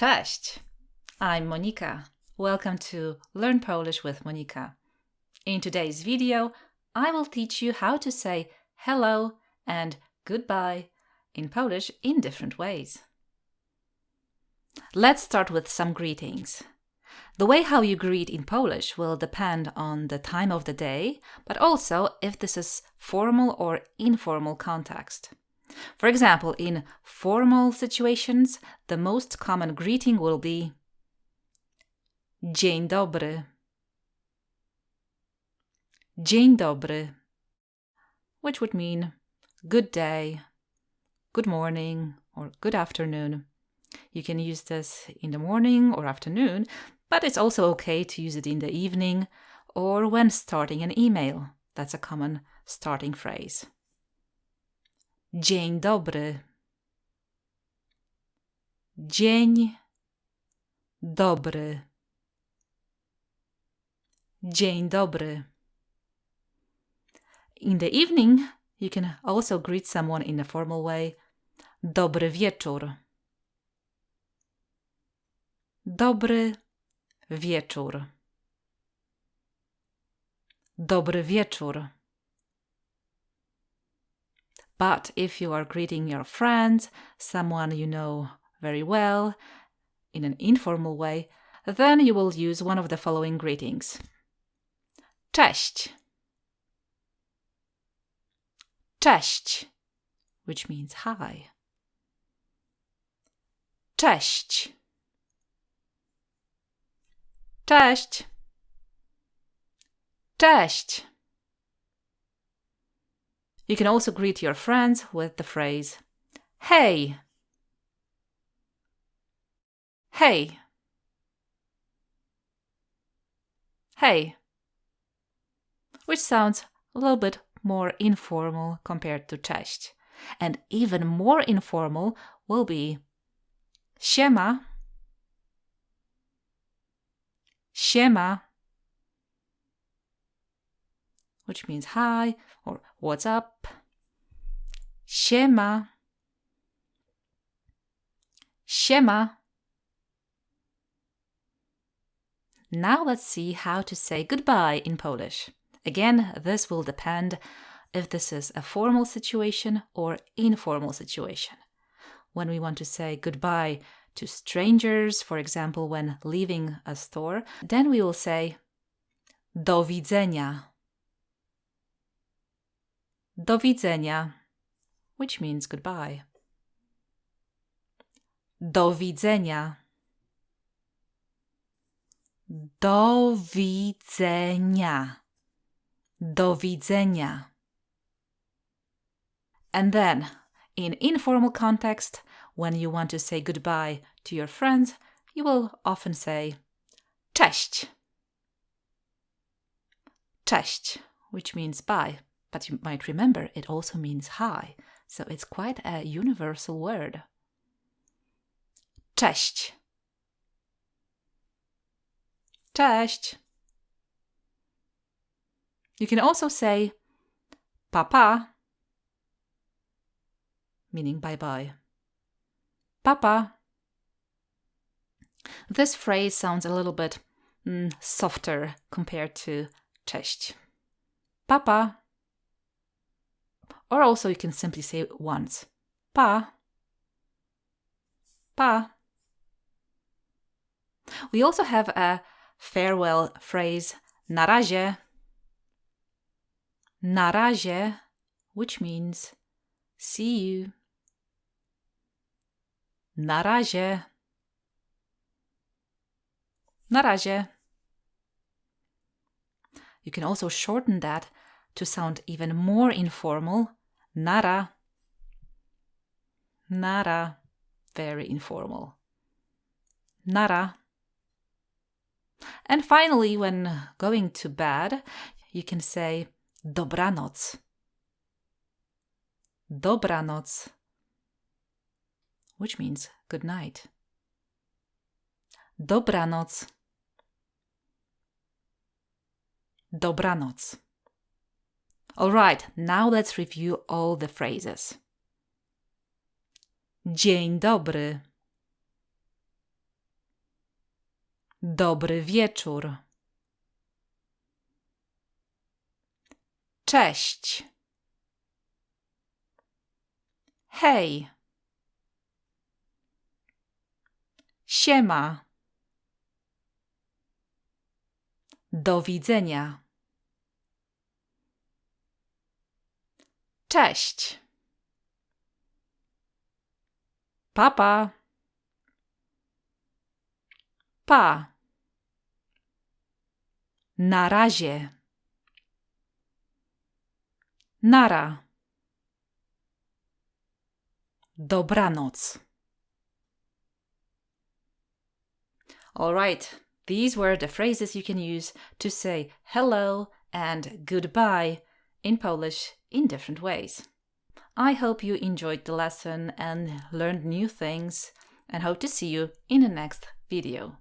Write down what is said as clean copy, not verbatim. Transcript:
Cześć! I'm Monika. Welcome to Learn Polish with Monika. In today's video, I will teach you how to say hello and goodbye in Polish in different ways. Let's start with some greetings. The way how you greet in Polish will depend on the time of the day, but also if this is formal or informal context. For example, in formal situations, the most common greeting will be Dzień dobry. Dzień dobry, which would mean good day, good morning, or good afternoon. You can use this in the morning or afternoon, but it's also okay to use it in the evening or when starting an email. That's a common starting phrase. Dzień dobry. Dzień dobry. Dzień dobry. In the evening, you can also greet someone in a formal way. Dobry wieczór. Dobry wieczór. Dobry wieczór. But if you are greeting your friends, someone you know very well, in an informal way, then you will use one of the following greetings. Cześć. Cześć, which means hi. Cześć. Cześć. Cześć. You can also greet your friends with the phrase Hey. Hey. Hey. Which sounds a little bit more informal compared to cześć. And even more informal will be siema. Siema, which means hi or what's up. Siema. Siema. Now let's see how to say goodbye in Polish. Again, this will depend if this is a formal situation or informal situation. When we want to say goodbye to strangers, for example, when leaving a store, then we will say do widzenia. Do widzenia, which means goodbye. Do widzenia. Do widzenia. Do widzenia. And then, in informal context, when you want to say goodbye to your friends, you will often say cześć. Cześć, which means bye, but you might remember it also means hi, so it's quite a universal word. Cześć. Cześć. You can also say papa, meaning bye-bye. Papa. This phrase sounds a little bit softer compared to cześć. Papa. Or also you can simply say it once. Pa. Pa. We also have a farewell phrase, na razie. Na razie, which means see you. Na razie. Na razie. You can also shorten that to sound even more informal. Nara. Nara. Very informal. Nara. And finally, when going to bed, you can say dobranoc. Dobranoc, which means good night. Dobranoc. Dobranoc. All right, now let's review all the phrases. Dzień dobry. Dobry wieczór. Cześć. Hej. Siema. Do widzenia. Cześć. Papa. Pa. Na razie. Nara. Dobranoc. All right, these were the phrases you can use to say hello and goodbye in Polish in different ways. I hope you enjoyed the lesson and learned new things, and hope to see you in the next video.